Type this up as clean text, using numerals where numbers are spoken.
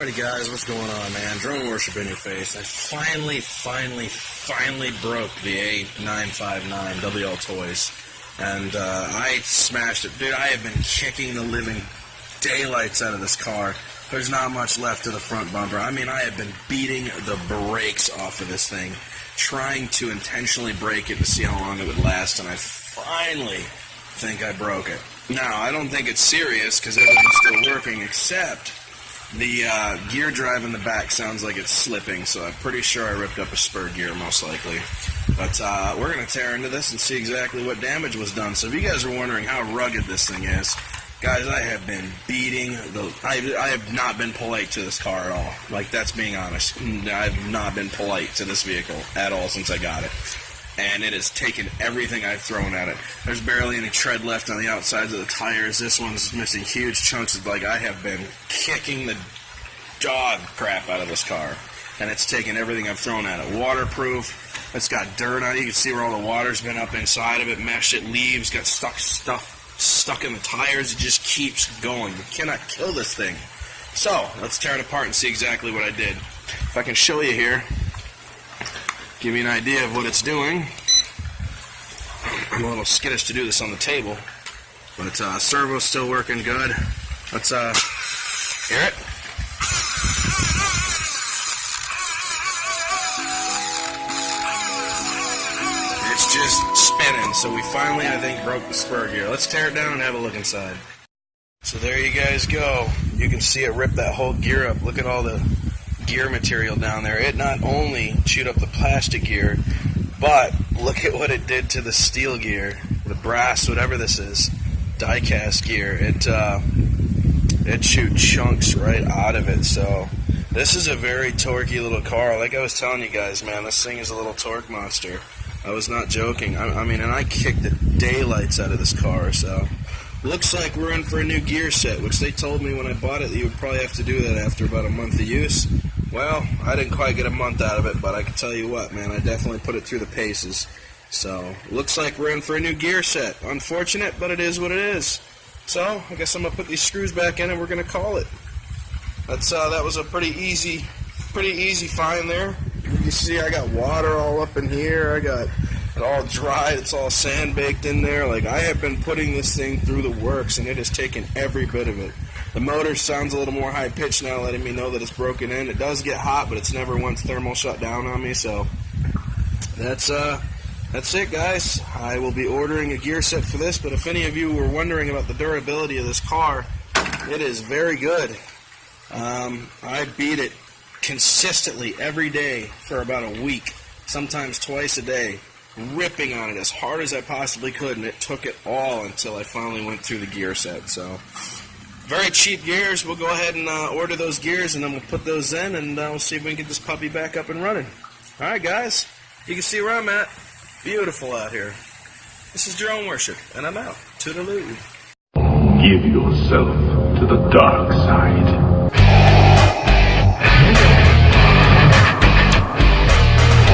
Alrighty guys, what's going on, man? Drone worship in your face. I finally broke the A959 WLToys. And I smashed it. Dude, I have been kicking the living daylights out of this car. There's not much left of the front bumper. I mean, I have been beating the brakes off of this thing, trying to intentionally break it to see how long it would last, and I finally think I broke it. Now, I don't think it's serious because everything's still working, except the gear drive in the back sounds like it's slipping, so I'm pretty sure I ripped up a spur gear, most likely. But we're going to tear into this and see exactly what damage was done. So if you guys are wondering how rugged this thing is, guys, I have been beating the... I have not been polite to this car at all. Like, that's being honest. I have not been polite to this vehicle at all since I got it. And it has taken everything I've thrown at it. There's barely any tread left on the outsides of the tires. This one's missing huge chunks of, like, I have been kicking the dog crap out of this car. And it's taken everything I've thrown at it. Waterproof. It's got dirt on it. You can see where all the water's been up inside of it. Meshed it, leaves, got stuck in the tires. It just keeps going. You cannot kill this thing. So, let's tear it apart and see exactly what I did. If I can show you here, give you an idea of what it's doing. I'm a little skittish to do this on the table, but servo's still working good. Let's hear it. It's just spinning, so we finally, I think, broke the spur gear. Let's tear it down and have a look inside. So there you guys go. You can see it rip that whole gear up. Look at all the gear material down there. It not only chewed up the plastic gear, but look at what it did to the steel gear, the brass, whatever this is, die-cast gear. It chewed chunks right out of it. So this is a very torquey little car. Like I was telling you guys, man, this thing is a little torque monster. I was not joking. I mean, and I kicked the daylights out of this car. So looks like we're in for a new gear set, which they told me when I bought it that you would probably have to do that after about a month of use. Well, I didn't quite get a month out of it, but I can tell you what, man, I definitely put it through the paces. So, looks like we're in for a new gear set. Unfortunate, but it is what it is. So, I guess I'm going to put these screws back in and we're going to call it. That was a pretty easy find there. You see I got water all up in here. I got it all dried. It's all sand baked in there. Like, I have been putting this thing through the works, and it has taken every bit of it. The motor sounds a little more high-pitched now, letting me know that it's broken in. It does get hot, but it's never once thermal shut down on me, so that's it, guys. I will be ordering a gear set for this, but if any of you were wondering about the durability of this car, it is very good. I beat it consistently every day for about a week, sometimes twice a day, ripping on it as hard as I possibly could, and it took it all until I finally went through the gear set. So very cheap gears. We'll go ahead and order those gears, and then we'll put those in, and we'll see if we can get this puppy back up and running. Alright guys, you can see where I'm at. Beautiful out here. This is Drone Worship, and I'm out. Toodaloo. Give yourself to the dark side.